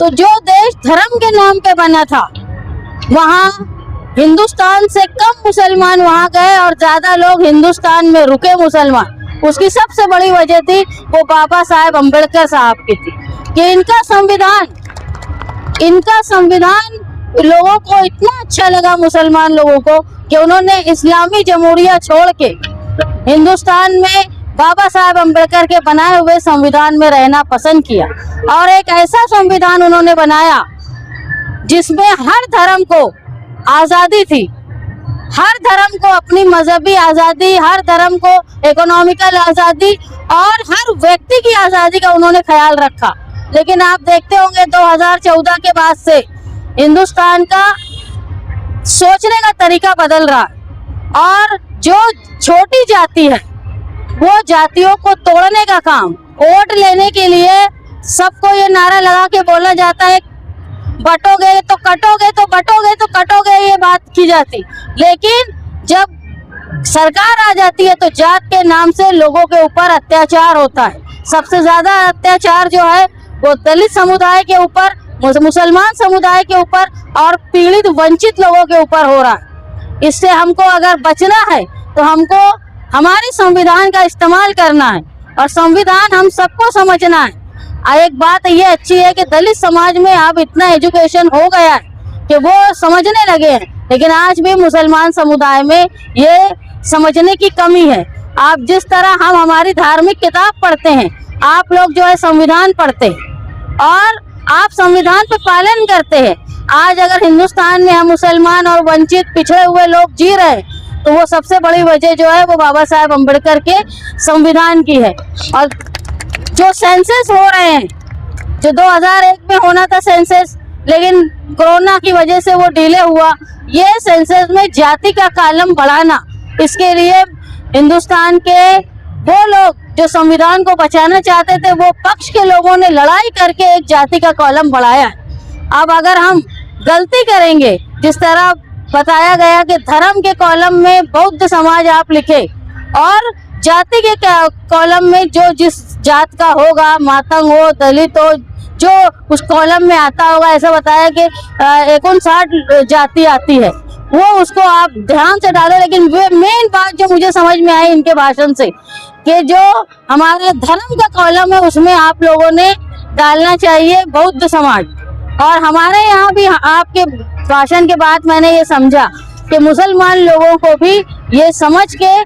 तो जो देश धर्म के नाम पे बना था, वहाँ हिंदुस्तान से कम मुसलमान वहाँ गए और ज्यादा लोग हिंदुस्तान में रुके मुसलमान। उसकी सबसे बड़ी वजह थी वो बाबा साहेब अम्बेडकर साहब की थी कि इनका संविधान लोगों को इतना अच्छा लगा, मुसलमान लोगों को, कि उन्होंने इस्लामी जमहूरिया छोड़ के हिंदुस्तान में बाबा साहेब अम्बेडकर के बनाए हुए संविधान में रहना पसंद किया। और एक ऐसा संविधान उन्होंने बनाया जिसमें हर धर्म को आज़ादी थी, हर धर्म को अपनी मजहबी आज़ादी, हर धर्म को इकोनॉमिकल आज़ादी और हर व्यक्ति की आज़ादी का उन्होंने ख्याल रखा। लेकिन आप देखते होंगे 2014 के बाद से हिंदुस्तान का सोचने का तरीका बदल रहा है और जो छोटी जाति है वो जातियों को तोड़ने का काम, वोट लेने के लिए सबको ये नारा लगा के बोला जाता है बटोगे तो कटोगे, तो बटोगे तो कटोगे, ये बात की जाती। लेकिन जब सरकार आ जाती है तो जात के नाम से लोगों के ऊपर अत्याचार होता है। सबसे ज्यादा अत्याचार जो है वो दलित समुदाय के ऊपर, मुसलमान समुदाय के ऊपर और पीड़ित वंचित लोगों के ऊपर हो रहा है। इससे हमको अगर बचना है तो हमको हमारे संविधान का इस्तेमाल करना है और संविधान हम सबको समझना है। एक बात ये अच्छी है कि दलित समाज में अब इतना एजुकेशन हो गया है कि वो समझने लगे हैं, लेकिन आज भी मुसलमान समुदाय में ये समझने की कमी है। आप जिस तरह हम हमारी धार्मिक किताब पढ़ते हैं, आप लोग जो है संविधान पढ़ते हैं और आप संविधान पे पालन करते हैं। आज अगर हिंदुस्तान में हम मुसलमान और वंचित पिछड़े हुए लोग जी रहे हैं तो वो सबसे बड़ी वजह जो है वो बाबा साहेब अम्बेडकर के संविधान की है। और जो सेंसस हो रहे हैं, जो 2001 में होना था सेंसस, लेकिन कोरोना की वजह से वो डिले हुआ, ये सेंसस में जाति का कॉलम बढ़ाना, इसके लिए हिंदुस्तान के वो लोग जो संविधान को बचाना चाहते थे, वो पक्ष के लोगों ने लड़ाई करके एक जाति का कॉलम बढ़ाया। अब अगर हम गलती करेंगे, जिस तरह बताया गया कि धर्म के कॉलम में बौद्ध समाज आप लिखे और जाति के कॉलम में जो जिस जात का होगा, मातंग हो, दलित हो, जो उस कॉलम में आता होगा, ऐसा बताया कि 59 जाति आती है, वो उसको आप ध्यान से डालो। लेकिन वे मेन बात जो मुझे समझ में आई इनके भाषण से कि जो हमारे धर्म का कॉलम है उसमें आप लोगों ने डालना चाहिए बौद्ध समाज। और हमारे यहाँ भी आपके भाषण के बाद मैंने ये समझा कि मुसलमान लोगों को भी ये समझ के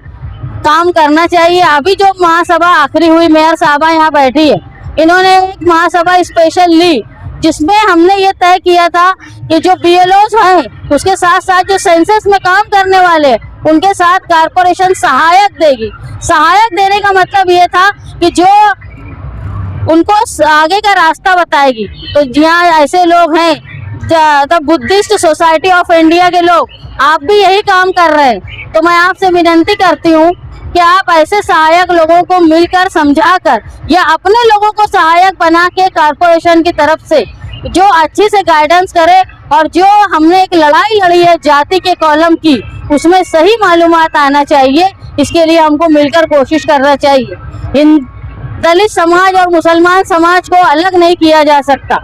काम करना चाहिए। अभी जो महासभा आखिरी हुई, मेयर साहबा यहाँ बैठी है, इन्होंने एक महासभा स्पेशल ली जिसमें हमने ये तय किया था कि जो BLOs हैं उसके साथ साथ जो सेंसस में काम करने वाले उनके साथ कारपोरेशन सहायक देगी। सहायक देने का मतलब ये था कि जो उनको आगे का रास्ता बताएगी। तो यहाँ ऐसे लोग हैं, the Buddhist society of India के लोग, आप भी यही काम कर रहे हैं। तो मैं आपसे विनती करती हूँ कि आप ऐसे सहायक लोगों को मिलकर समझाकर या अपने लोगों को सहायक बना के कारपोरेशन की तरफ से जो अच्छी से गाइडेंस करे और जो हमने एक लड़ाई लड़ी है जाति के कॉलम की, उसमें सही मालूमात आना चाहिए। इसके लिए हमको मिलकर कोशिश करना चाहिए। इन दलित समाज और मुसलमान समाज को अलग नहीं किया जा सकता।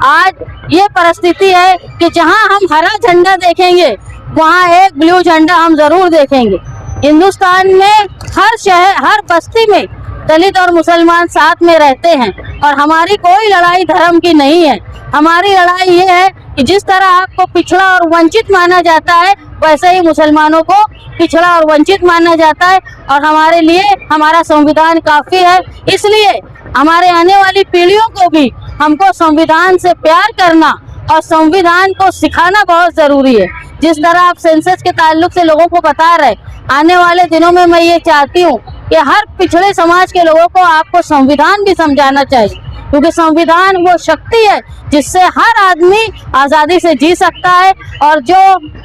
आज ये परिस्थिति है कि जहां हम हरा झंडा देखेंगे वहां एक ब्लू झंडा हम जरूर देखेंगे। हिंदुस्तान में हर शहर, हर बस्ती में दलित और मुसलमान साथ में रहते हैं और हमारी कोई लड़ाई धर्म की नहीं है। हमारी लड़ाई ये है कि जिस तरह आपको पिछड़ा और वंचित माना जाता है, वैसे ही मुसलमानों को पिछड़ा और वंचित माना जाता है। और हमारे लिए हमारा संविधान काफी है। इसलिए हमारे आने वाली पीढ़ियों को भी हमको संविधान से प्यार करना और संविधान को सिखाना बहुत जरूरी है। जिस तरह आप सेंसस के ताल्लुक से लोगों को बता रहे, आने वाले दिनों में मैं ये चाहती हूँ कि हर पिछड़े समाज के लोगों को आपको संविधान भी समझाना चाहिए, क्योंकि संविधान वो शक्ति है जिससे हर आदमी आज़ादी से जी सकता है। और जो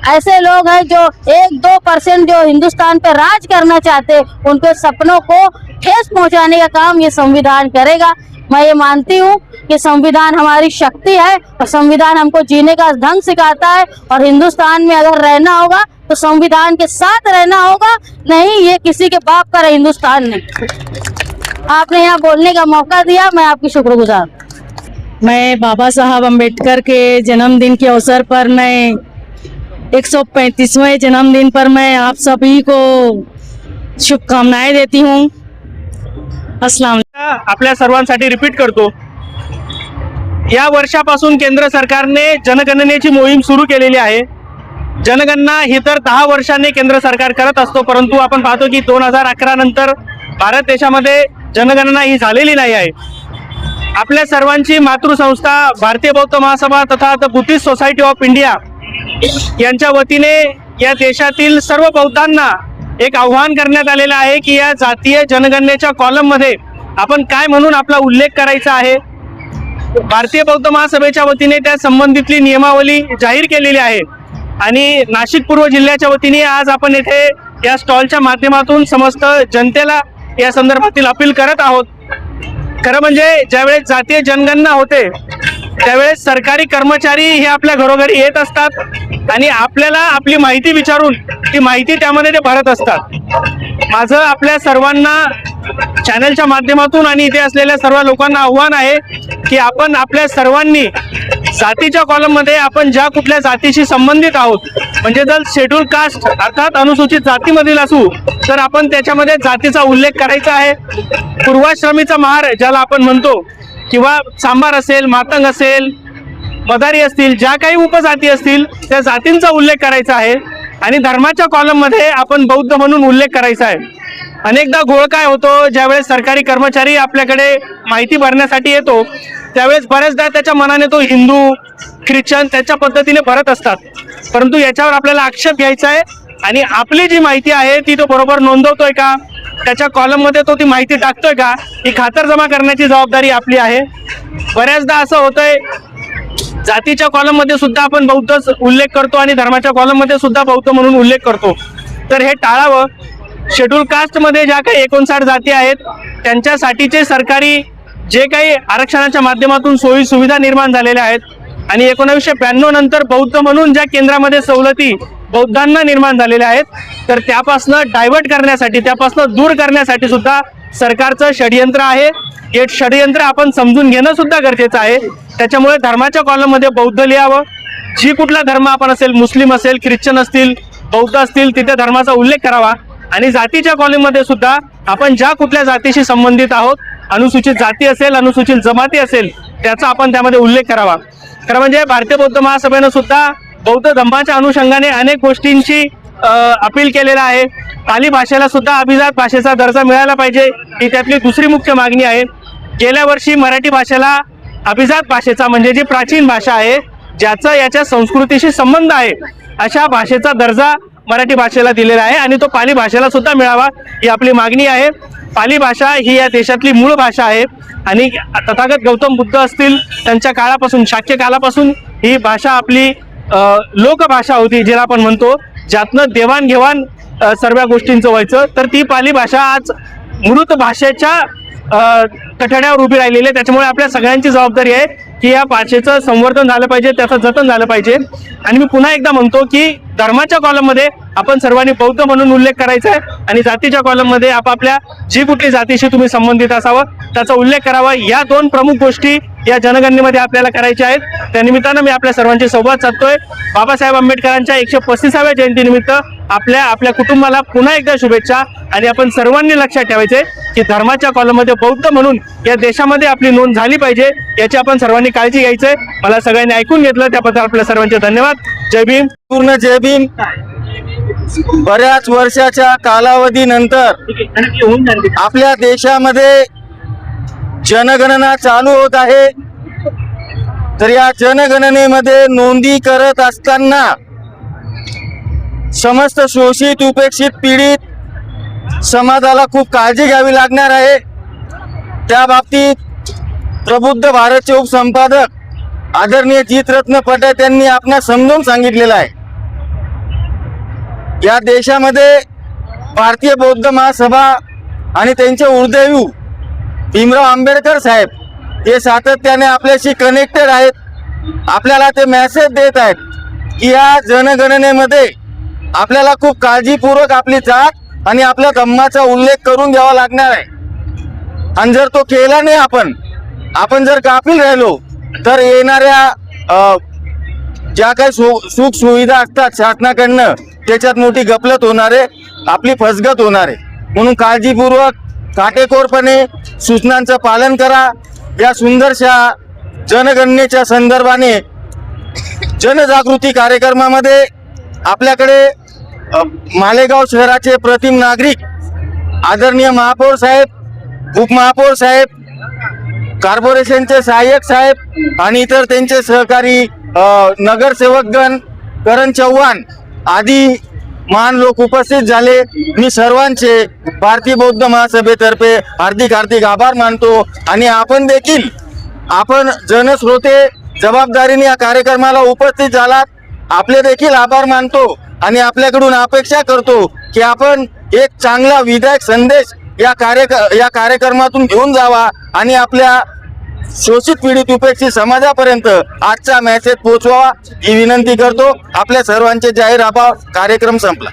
ऐसे लोग हैं जो 1-2% जो हिंदुस्तान पर राज करना चाहते, उनके सपनों को ठेस पहुंचाने का काम ये संविधान करेगा। मैं ये मानती हूँ कि संविधान हमारी शक्ति है और संविधान हमको जीने का ढंग सिखाता है। और हिंदुस्तान में अगर रहना होगा तो संविधान के साथ रहना होगा, नहीं ये किसी के बाप का हिंदुस्तान नहीं। आपने यहाँ बोलने का मौका दिया, मैं आपकी शुक्रगुजार। मैं बाबा साहब अम्बेडकर के जन्मदिन के अवसर पर मैं 135वें जन्मदिन पर मैं आप सभी को शुभकामनाएं देती हूँ। अस्सलाम। आपल्या सर्वांसाठी रिपीट करतो, या वर्षापासून केंद्र सरकारने जनगणनेची मोहीम सुरू केलेली आहे। जनगणना ही तर 10 वर्षांनी केंद्र सरकार करत असतो, परंतु आपण पाहतो की 2011 नंतर भारत देशामध्ये जनगणना ही झालेली नाही आहे। आपल्या सर्वांची मातृसंस्था भारतीय बौद्ध महासभा तथा the Buddhist society of India यांच्या वतीने या देशातील सर्व बौद्धांना एक आव्हान करण्यात आलेलं आहे की या जातीय जनगणनेच्या कॉलममध्ये आपण काय म्हणून आपला उल्लेख करायचा आहे। भारतीय बौद्ध महासभेच्या वतीने त्या संबंधितली नियमावली जाहीर केलेली आहे आणि नाशिक पूर्व जिल्ह्याच्या वतीने आज आपण येथे या स्टॉलच्या माध्यमातून समस्त जनतेला या संदर्भातील अपील करत आहोत। खरं म्हणजे ज्यावेळेस जातीय जनगणना होते त्यावेळेस सरकारी कर्मचारी हे आपल्या घरोघरी येत असतात आणि आपल्याला आपली माहिती विचारून ती माहिती त्यामध्ये ते भरत असतात। माझं आपल्या सर्वांना चॅनलच्या माध्यमातून आणि इथे असलेल्या सर्व लोकांना आव्हान आहे की आपण आपल्या सर्वांनी जातीच्या कॉलममध्ये आपण ज्या कुठल्या जातीशी संबंधित आहोत, म्हणजे जर शेड्यूल कास्ट अर्थात अनुसूचित जातीमधील असू तर आपण त्याच्यामध्ये जातीचा उल्लेख करायचा आहे। पूर्वाश्रमीचा महार ज्याला आपण म्हणतो किंवा सांबार असेल, मातंग असेल, मदारी असतील, ज्या काही उपजाती असतील त्या जातींचा उल्लेख करायचा आहे आणि धर्माच्या कॉलममध्ये आपण बौद्ध म्हणून उल्लेख करायचा आहे। अनेकदा घोळ काय होतो, ज्यावेळेस सरकारी कर्मचारी आपल्याकडे माहिती भरण्यासाठी येतो त्यावेळेस बऱ्याचदा त्याच्या मनाने तो हिंदू ख्रिश्चन त्याच्या पद्धतीने भरत असतात, परंतु याच्यावर आपल्याला आक्षेप घ्यायचा आहे आणि आपली जी माहिती आहे ती तो बरोबर नोंदवतोय का, त्याच्या कॉलममध्ये तो ती माहिती टाकतोय का, ही खातरजमा करण्याची जबाबदारी आपली आहे। बऱ्याचदा असं होतंय जातीच्या कॉलममध्ये सुद्धा आपण बौद्ध उल्लेख करतो आणि धर्माच्या कॉलममध्ये सुद्धा बौद्ध म्हणून उल्लेख करतो, तर हे टाळावं। शेड्यूल कास्टमध्ये ज्या काही 59 जाती आहेत त्यांच्यासाठीचे सरकारी जे काही आरक्षणाच्या माध्यमातून सोयी सुविधा निर्माण झालेल्या आहेत आणि 1992 नंतर बौद्ध म्हणून ज्या केंद्रामध्ये सवलती बौद्धांना निर्माण झालेल्या आहेत तर त्यापासून डायव्हर्ट करण्यासाठी, त्यापासून दूर करण्यासाठी सुद्धा सरकारचं षडयंत्र आहे। हे षडयंत्र आपण समजून घेणं सुद्धा गरजेचं आहे। त्याच्यामुळे धर्माच्या कॉलममध्ये बौद्ध लिहावं, जी कुठला धर्म आपण असेल, मुस्लिम असेल, ख्रिश्चन असतील, बौद्ध असतील, तिथे धर्माचा उल्लेख करावा आणि जातीच्या कॉलममध्ये सुद्धा आपण ज्या कुठल्या जातीशी संबंधित आहोत, अनुसूचित जाती असेल, अनुसूचित जमाती असेल, त्याचा आपण त्यामध्ये उल्लेख करावा। खरं म्हणजे भारतीय बौद्ध महासभेनं सुद्धा बौद्ध धर्माच्या अनुषंगाने अनेक गोष्टींची अपील केलेला आहे। पाली भाषेला सुद्धा अभिजात भाषेचा दर्जा मिळाला पाहिजे, ही त्यातली दुसरी मुख्य मागणी आहे। गेल्या वर्षी मराठी भाषेला अभिजात भाषेचा म्हणजे जी प्राचीन भाषा आहे, ज्याचा याच्या संस्कृतीशी संबंध आहे, अशा भाषेचा दर्जा मराठी भाषेला दिलेला आहे आणि तो पाली भाषेला सुद्धा मिळावा ही आपली मागणी आहे। पाली भाषा ही या देशातली मूळ भाषा आहे आणि तथागत गौतम बुद्ध असतील त्यांच्या काळापासून, शाक्य काळापासून ही भाषा आपली लोकभाषा होती, ज्याला आपण म्हणतो, ज्यातनं देवाणघेवाण सर्व गोष्टींचं व्हायचं, तर ती पाली भाषा आज मृत भाषेच्या कठड्यावर उभी राहिलेली आहे। त्याच्यामुळे आपल्या सगळ्यांची जबाबदारी आहे की या भाषेचं संवर्धन झालं पाहिजे, त्याचं जतन झालं पाहिजे। आणि मी पुन्हा एकदा म्हणतो की धर्माच्या कॉलममध्ये आपण सर्वांनी बौद्ध म्हणून उल्लेख करायचा आहे आणि जातीच्या कॉलममध्ये आपापल्या जी कुठली जातीशी तुम्ही संबंधित असावं त्याचा उल्लेख करावा। या दोन प्रमुख गोष्टी या जनगणनेमध्ये आपल्याला करायच्या आहेत। त्यानिमित्तानं मी आपल्या सर्वांशी संवाद साधतोय। बाबासाहेब आंबेडकरांच्या 135व्या जयंतीनिमित्त आपल्या कुटुंबाला पुन्हा एकदा शुभेच्छा आणि आपण सर्वांनी लक्षात ठेवायचे की धर्माच्या कॉलममध्ये बौद्ध म्हणून या देशामध्ये आपली नोंद झाली पाहिजे, याची आपण सर्वांनी काळजी घ्यायची आहे। मला सगळ्यांनी ऐकून घेतलं त्याबद्दल आपल्या सर्वांचे धन्यवाद। जय भीम। पूर्ण जय भीम। बऱ्याच वर्षाच्या कालावधीनंतर आपल्या देशामध्ये जनगणना चालू होत आहे, तर या जनगणनेमध्ये नोंदी करत असताना समस्त शोषित, उपेक्षित, पीडित समाजाला खूप काळजी घ्यावी लागणार आहे। त्या बाबतीत प्रबुद्ध भारतचे उपसंपादक आदरणीय जितरत्न पटेल यांनी आपणास समजावून सांगितलेलं आहे। या देशामध्ये भारतीय बौद्ध महासभा आणि त्यांचे उर्दैवी भीमराव आंबेडकर साहेब हे सातत्याने आपल्याशी कनेक्टेड आहेत, आपल्याला ते मेसेज देत आहेत की या जनगणनेमध्ये आपल्याला खूप काळजीपूर्वक आपली जात आणि आपल्या धम्माचा उल्लेख करून घ्यावा लागणार आहे। आणि जर तो केला नाही आपण जर गाफील राहिलो तर येणाऱ्या ज्या काही सुख सुविधा असतात शासनाकडनं त्याच्यात मोठी गफलत होणार आहे, आपली फसगत होणार आहे. म्हणून काळजीपूर्वक काटेकोरपणे सूचनांचं पालन करा. या सुंदरशा जनगणनेच्या संदर्भाने जनजागृती कार्यक्रमामध्ये आपल्याकडे मालेगाव शहराचे प्रतिम नागरिक आदरणीय महापौर साहेब, उपमहापौर साहेब, कॉर्पोरेशनचे सहाय्यक साहेब आणि इतर त्यांचे सहकारी नगरसेवकगण, करण चव्हाण आदी महान लोक उपस्थित झाले. मी सर्वांचे भारतीय बौद्ध महासभेतर्फे हार्दिक आभार मानतो. आणि आपण जनश्रोते जबाबदारीने या कार्यक्रमाला उपस्थित झालात, आपले देखील आभार मानतो आणि आपल्याकडून अपेक्षा करतो की आपण एक चांगला विधायक संदेश या कार्यक्रमातून घेऊन जावा आणि आपल्या शोषित पीडित उपेक्षित समाजापर्यंत आजचा मेसेज पोहोचवावा ही विनंती करतो. आपल्या सर्वांचे जाहीर आभार. कार्यक्रम संपला.